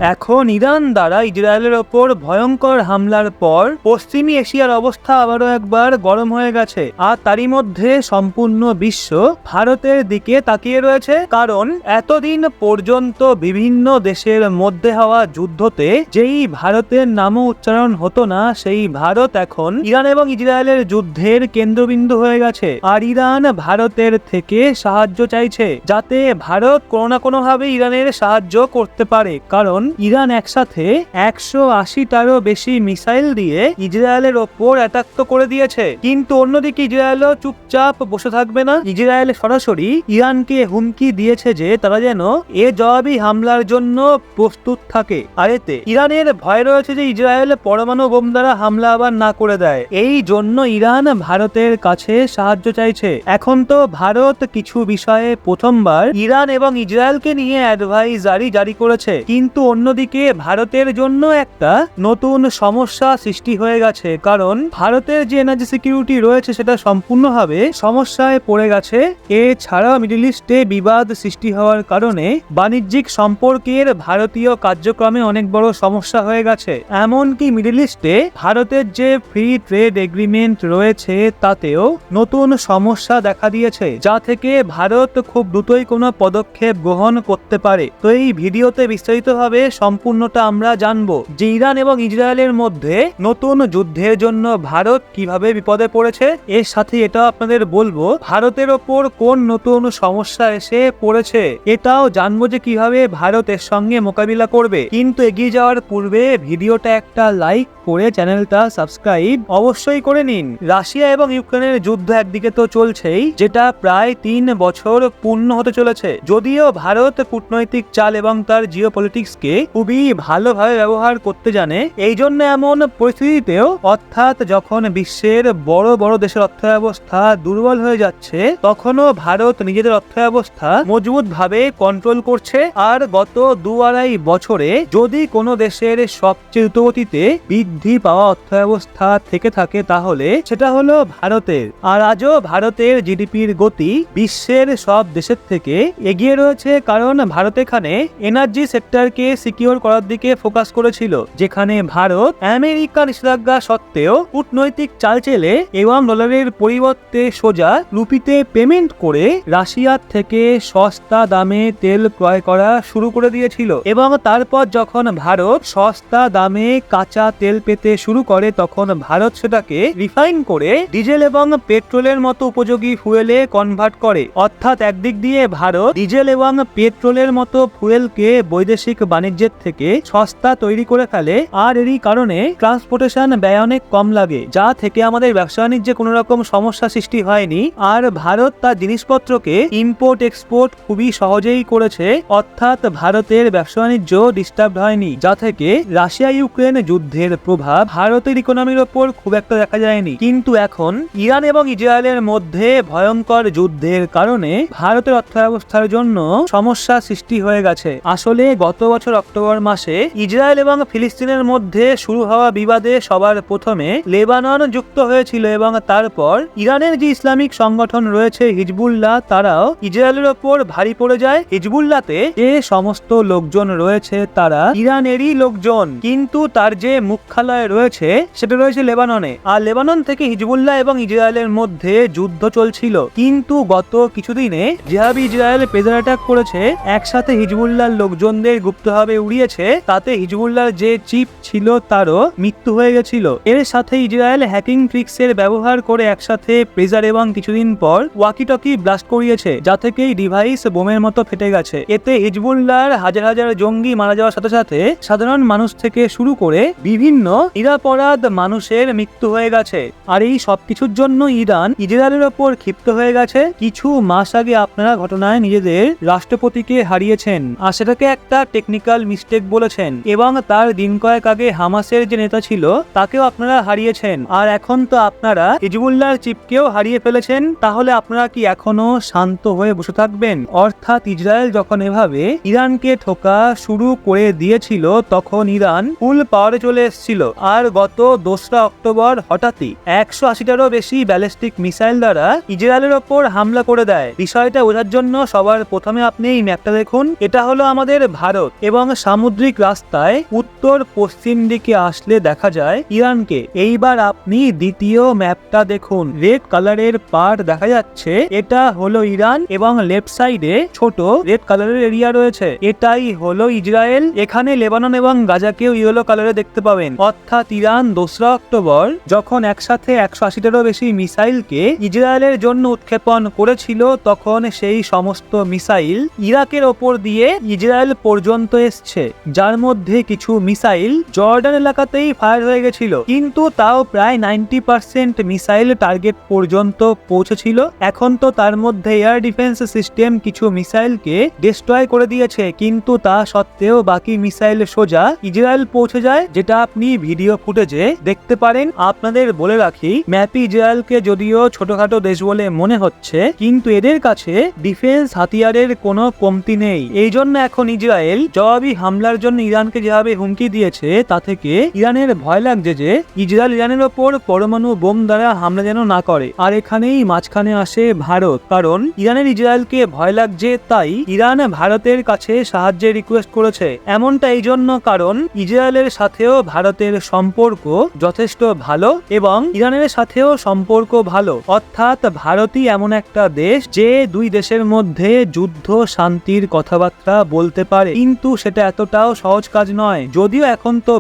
এখন ইরান দ্বারা ইসরায়েলের ওপর ভয়ঙ্কর হামলার পর পশ্চিমী এশিয়ার অবস্থা আবারও একবার গরম হয়ে গেছে, আর তারই মধ্যে সম্পূর্ণ বিশ্ব ভারতের দিকে তাকিয়ে রয়েছে। কারণ এতদিন পর্যন্ত বিভিন্ন দেশের মধ্যে হওয়া যুদ্ধতে যেই ভারতের নামও উচ্চারণ হতো না, সেই ভারত এখন ইরান এবং ইসরায়েলের যুদ্ধের কেন্দ্রবিন্দু হয়ে গেছে। আর ইরান ভারতের থেকে সাহায্য চাইছে, যাতে ভারত কোনো না কোনো ভাবে ইরানের সাহায্য করতে পারে। কারণ ইরান একসাথে 180টারও বেশি মিসাইল দিয়ে ইসরায়েলের ওপর অ্যাটাক তো করে দিয়েছে, কিন্তু অন্যদিকে ইসরায়েলও চুপচাপ বসে থাকবে না। ইসরায়েল সরাসরি ইরানকে হুমকি দিয়েছে যে তারা যেন এ জবাবি হামলার জন্য প্রস্তুত থাকে। আর এতে ইরানের ভয় রয়েছে যে ইসরায়েল পরমাণু বোম দ্বারা হামলা আবার না করে দেয়। এই জন্য ইরান ভারতের কাছে সাহায্য চাইছে। এখন তো ভারত কিছু বিষয়ে প্রথমবার ইরান এবং ইসরায়েলকে নিয়ে অ্যাডভাইজারি জারি করেছে, কিন্তু অন্যদিকে ভারতের জন্য একটা নতুন সমস্যা সৃষ্টি হয়ে গেছে। কারণ ভারতের যে এনার্জি সিকিউরিটি রয়েছে সেটা সম্পূর্ণভাবে সমস্যায় পড়ে গেছে। এছাড়া মিডল ইস্টে বিবাদ সৃষ্টি হওয়ার কারণে বাণিজ্যিক সম্পর্কের ভারতীয় কার্যক্রমে অনেক বড় সমস্যা হয়ে গেছে। এমনকি মিডল ইস্টে ভারতের যে ফ্রি ট্রেড এগ্রিমেন্ট রয়েছে তাতেও নতুন সমস্যা দেখা দিয়েছে, যা থেকে ভারত খুব দ্রুতই কোনো পদক্ষেপ গ্রহণ করতে পারে। তো এই ভিডিওতে বিস্তারিতভাবে সম্পূর্ণটা আমরা জানবো যে ইরান এবং ইসরায়েলের মধ্যে নতুন যুদ্ধের জন্য ভারত কিভাবে বিপদে পড়েছে। এর সাথে এটা আপনাদের বলবো ভারতের ওপর কোন নতুন সমস্যা এসে পড়েছে, এটাও জানবো যে কিভাবে ভারত এর সঙ্গে মোকাবিলা করবে। কিন্তু এগিয়ে যাওয়ার পূর্বে ভিডিওটা একটা লাইক করে চ্যানেলটা সাবস্ক্রাইব অবশ্যই করে নিন। রাশিয়া এবং ইউক্রেনের যুদ্ধ একদিকে তো চলছেই, যেটা প্রায় 3 বছর পূর্ণ হতে চলেছে। যদিও ভারত কূটনৈতিক চাল এবং তার জিওপলিটিক্সকে খুবই ভালোভাবে ব্যবহার করতে জানে, এই জন্য এমন পরিস্থিতিতেও অর্থাৎ যখন বিশ্বের বড় বড় দেশের অর্থব্যবস্থা দুর্বল হয়ে যাচ্ছে, তখনও ভারত নিজেদের অর্থব্যবস্থা মজবুত ভাবে কন্ট্রোল করছে। আর গত 2-2.5 বছরে যদি কোনো দেশের সবচেয়ে দ্রুতগতিতে বৃদ্ধি পাওয়া অর্থব্যবস্থা থেকে থাকে তাহলে সেটা হলো ভারতের। আর আজও ভারতের জিডিপির গতি বিশ্বের সব দেশের থেকে এগিয়ে রয়েছে, কারণ ভারত এখানে এনার্জি সেক্টরকে সিকিউর করার দিকে ফোকাস করেছিল, যেখানে ভারত আমেরিকার নিষেধাজ্ঞা সত্ত্বেও কূটনৈতিক চাল চেলে এবং ডলারের পরিবর্তে সোজা রুপিতে পেমেন্ট করে রাশিয়ার থেকে সস্তা দামে তেল ক্রয় করা শুরু করে দিয়েছিল। এবং তারপর যখন ভারত সস্তা দামে কাঁচা তেল পেতে শুরু করে, তখন ভারত সেটাকে রিফাইন করে ডিজেল এবং পেট্রোলের মতো উপযোগী ফুয়েলে কনভার্ট করে। অর্থাৎ একদিক দিয়ে ভারত ডিজেল এবং পেট্রোলের মতো ফুয়েলকে বৈদেশিক বাণিজ্যের থেকে সস্তা তৈরি করে ফেলে, আর এরই কারণে ট্রান্সপোর্টেশন ব্যয় অনেক কম লাগে, যা থেকে আমাদের ব্যবসা বাণিজ্যে কোনো রকম সমস্যা সৃষ্টি হয়নি। আর ভারত তার জিনিসপত্রকে ইম্পোর্ট এক্সপোর্ট খুবই সহজেই করেছে, অর্থাৎ ভারতের ব্যবসা বাণিজ্য ডিস্টার্ব হয়নি, যা থেকে রাশিয়া ইউক্রেন যুদ্ধের প্রভাব ভারতের ইকোনমির ওপর খুব একটা দেখা যায়নি। কিন্তু এখন ইরান এবং ইসরায়েলের মধ্যে ভয়ঙ্কর যুদ্ধের কারণে ভারতের অর্থব্যবস্থার জন্য সমস্যা সৃষ্টি হয়ে গেছে। আসলে গত বছর অক্টোবর মাসে ইসরায়েল এবং ফিলিস্তিনের মধ্যে শুরু হওয়া বিবাদে সবার প্রথমে লেবানন যুক্ত হয়েছিল, এবং তারপর ইরানের যে ইসলামিক সংগঠন রয়েছে হিজবুল্লাহ, তারাও ইসরায়েলের ওপর ভারী পড়ে যায়। হিজবুল্লাহতে যে সমস্ত লোকজন রয়েছে তারা ইরানেরই লোকজন, কিন্তু তার যে মুখ্যালয় রয়েছে সেটা রয়েছে লেবাননে। আর লেবানন থেকে হিজবুল্লাহ এবং ইসরায়েলের মধ্যে যুদ্ধ চলছিল, কিন্তু গত কিছুদিনে যেভাবে ইসরায়েল প্রেসার অ্যাটাক করেছে, একসাথে হিজবুল্লাহর লোকজনদের গুপ্তভাবে উড়িয়েছে, তাতে হিজবুল্লাহর যে চিফ ছিল তারও মৃত্যু হয়ে গেছিল। এর সাথে ইসরায়েল হ্যাকিং ট্রিক্সের ব্যবহার করে একসাথে প্রেসার এবং কিছুদিন পর ওয়াকি টকি ব্লাস্ট করিয়েছে, যা থেকে এই ডিভাইস বোমের মতো ফেটে গেছে। এতে হিজবুল্লাহর হাজার হাজার জঙ্গি মারা যাওয়ার সাথে সাথে সাধারণ মানুষ থেকে শুরু করে বিভিন্ন নিরাপরাধ মানুষের মৃত্যু হয়ে গেছে। আর এই সবকিছুর জন্য ইরান ইসরায়েলের ওপর ক্ষিপ্ত হয়ে গেছে। কিছু মাস আগে আপনারা ঘটনায় নিজেদের রাষ্ট্রপতিকে হারিয়েছেন, আর সেটাকে একটা টেকনিক্যাল মিস্টেক বলেছেন, এবং তার দিন কয়েক আগে হামাসের যে নেতা ছিল তাকেও আপনারা হারিয়েছেন। আর এখন তো আপনারা হিজবুল্লাহর চিফকেও হারিয়ে ফেলেছেন। তাহলে আপনারা কি এখনো শান্ত হয়ে বসে থাকবেন? অর্থাৎ ইসরায়েল যখন এভাবে ইরানকে ঠোকা শুরু করে দিয়েছিল, তখন ইরান ফুল পাওয়ারে চলে এসেছিল। আর গত 2রা অক্টোবর হঠাৎই 180টারও বেশি ব্যালিস্টিক মিসাইল দ্বারা ইসরায়েলের ওপর হামলা করে দেয়। বিষয়টা বোঝার জন্য সবার প্রথমে আপনি এই ম্যাপটা দেখুন। এটা হলো আমাদের ভারত, এবং সামুদ্রিক রাস্তায় উত্তর পশ্চিম দিকে আসলে দেখা যায় ইরানকে। এইবার আপনি দ্বিতীয় ম্যাপটা দেখুন, রেড কালারের পার্ট দেখা যাচ্ছে, এটা হলো ইরান এবং লেফট সাইডে ছোট রেড কালারের এরিয়া রয়েছে, এটাই হলো ইসরায়েল। এখানে লেবানন এবং গাজাকেও ইয়েলো কালারে দেখতে পাবেন। অর্থাৎ ইরান 2রা অক্টোবর যখন একসাথে 180টারও বেশি মিসাইলকে ইসরায়েলের জন্য উৎক্ষেপণ করেছিল, তখন সেই সমস্ত মিসাইল ইরাকের ওপর দিয়ে ইসরায়েল পর্যন্ত এসছে, যার মধ্যে কিছু মিসাইল জর্ডান এলাকাতেই ফায়ার হয়ে গেছিল, কিন্তু তাও প্রায় 90% মিসাইল টার্গেট পর্যন্ত পৌঁছেছিল। এখন তো তার মধ্যে এয়ার ডিফেন্স সিস্টেম কিছু মিসাইলকে ডিস্ট্রয় করে দিয়েছে, কিন্তু তা সত্ত্বেও বাকি মিসাইল সোজা ইসরায়েল পৌঁছে যায়, যেটা আপনি ভিডিও ফুটেজে দেখতে পারেন। আপনাদের বলে রাখি, ম্যাপে ইসরায়েলকে যদিও ছোটখাটো দেশ বলে মনে হচ্ছে, কিন্তু এদের কাছে ডিফেন্স হাতিয়ারের কোনো কমতি নেই। এই জন্য এখন ইসরায়েল জবাবি হামলার জন্য ইরানকে যেভাবে হুমকি দিয়েছে, তা থেকে ইরানের ভয় লাগছে যে ইসরায়েল ইরানের ওপর পরমাণু বোম দ্বারা হামলা যেন না করে। আর এখানেই মাঝখানে আসে ভারত, কারণ ইরানের ইসরায়েলকে ভয় লাগছে, তাই ইরান ভারতের কাছে সাহায্যের রিকোয়েস্ট করেছে। এমনটা এই জন্য কারণ ইসরায়েলের সাথেও ভারতের সম্পর্ক যথেষ্ট ভালো এবং ইরানের সাথেও সম্পর্ক ভালো। অর্থাৎ ভারতই এমন একটা দেশ যে দুই দেশের মধ্যে যুদ্ধ শান্তির কথাবার্তা বলতে পারে, কিন্তু সেটা এতটাও সহজ কাজ নয়। যদিও এখন তো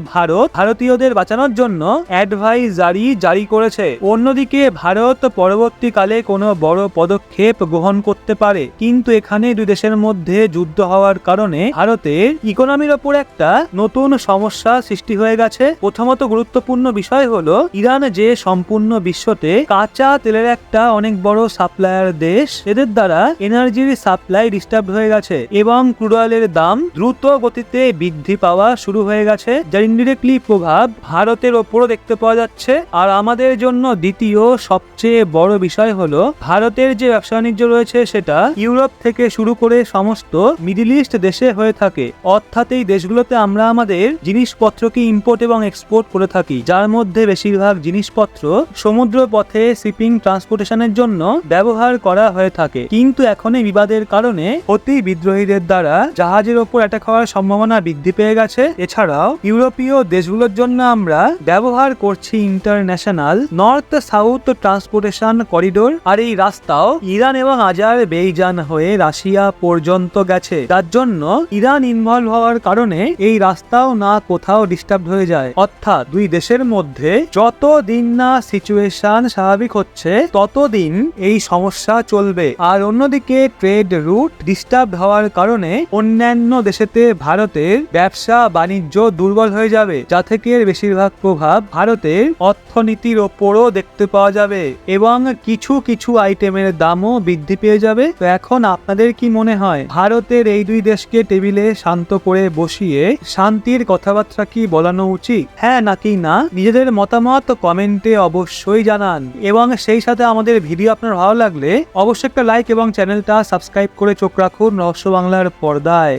ভারতীয়দের বাঁচানোর জন্য অ্যাডভাইজারি জারি করেছে, অন্যদিকে ভারত পরবর্তীকালে কোনো বড় পদক্ষেপ গ্রহণ করতে পারে, কিন্তু এখানে দুই দেশের মধ্যে যুদ্ধ হওয়ার কারণে ভারতের ইকোনমির ওপর একটা নতুন সমস্যা সৃষ্টি হয়ে গেছে। প্রথমত গুরুত্বপূর্ণ বিষয় হলো ইরান যে সম্পূর্ণ বিশ্বতে কাঁচা তেলের একটা অনেক বড় সাপ্লায়ার দেশ, এদের দ্বারা এনার্জির সাপ্লাই ডিস্টার্ব হয়ে গেছে এবং ক্রুড অয়েলের দাম দ্রুত গতিতে বৃদ্ধি পাওয়া শুরু হয়ে গেছে, যার ইনডিরেক্টলি প্রভাব ভারতের ওপরও দেখতে পাওয়া যাচ্ছে। আর আমাদের জন্য দ্বিতীয় সবচেয়ে বড় বিষয় হলো ভারতের যে ব্যবসা বাণিজ্য রয়েছে সেটা ইউরোপ থেকে শুরু করে সমস্ত মিডল ইস্ট দেশে হয়ে থাকে। অর্থাৎ এই দেশগুলোতে আমরা আমাদের জিনিসপত্রকে ইম্পোর্ট এবং এক্সপোর্ট করে থাকি, যার মধ্যে বেশিরভাগ জিনিসপত্র সমুদ্র পথে শিপিং ট্রান্সপোর্টেশনের জন্য ব্যবহার করা হয়ে থাকে। কিন্তু এখন এই বিবাদের কারণে অতি বিদ্রোহীদের দ্বারা জাহাজের ওপর অ্যাটাক হওয়ার সম্ভাবনা বৃদ্ধি পেয়ে গেছে। এছাড়াও ইউরোপীয় দেশগুলোর জন্য আমরা ব্যবহার করছি international north south transportation corridor, আর এই রাস্তাও ইরান এবং আজারবেইজান হয়ে রাশিয়া পর্যন্ত গেছে, যার জন্য ইরান ইনভলভ হওয়ার কারণে এই রাস্তাও না কোথাও ডিস্টার্ব হয়ে যায়। অর্থাৎ দুই দেশের মধ্যে যতদিন না সিচুয়েশন স্বাভাবিক হচ্ছে ততদিন এই সমস্যা চলবে। আর অন্যদিকে ট্রেড রুট ডিস্টার্ব হওয়ার কারণে অন্যান্য দেশেতে ভারতের ব্যবসা বাণিজ্য দুর্বল হয়ে যাবে, যা থেকে বেশিরভাগ প্রভাব ভারতের অর্থনীতির ওপরও দেখতে পাওয়া যাবে এবং কিছু কিছু আইটেমের দামও বৃদ্ধি পেয়ে যাবে। তো এখন আপনাদের কি মনে হয়, ভারতের এই দুই দেশকে টেবিলে শান্ত করে বসিয়ে শান্তির কথাবার্তা কি বলানো উচিত, হ্যাঁ নাকি না? নিজেদের মতামত কমেন্টে অবশ্যই জানান এবং সেই সাথে আমাদের ভিডিও আপনার ভালো লাগলে অবশ্যই একটা লাইক এবং চ্যানেলটা সাবস্ক্রাইব করে চোখ রাখুন রহস্য বাংলার পর্দায়।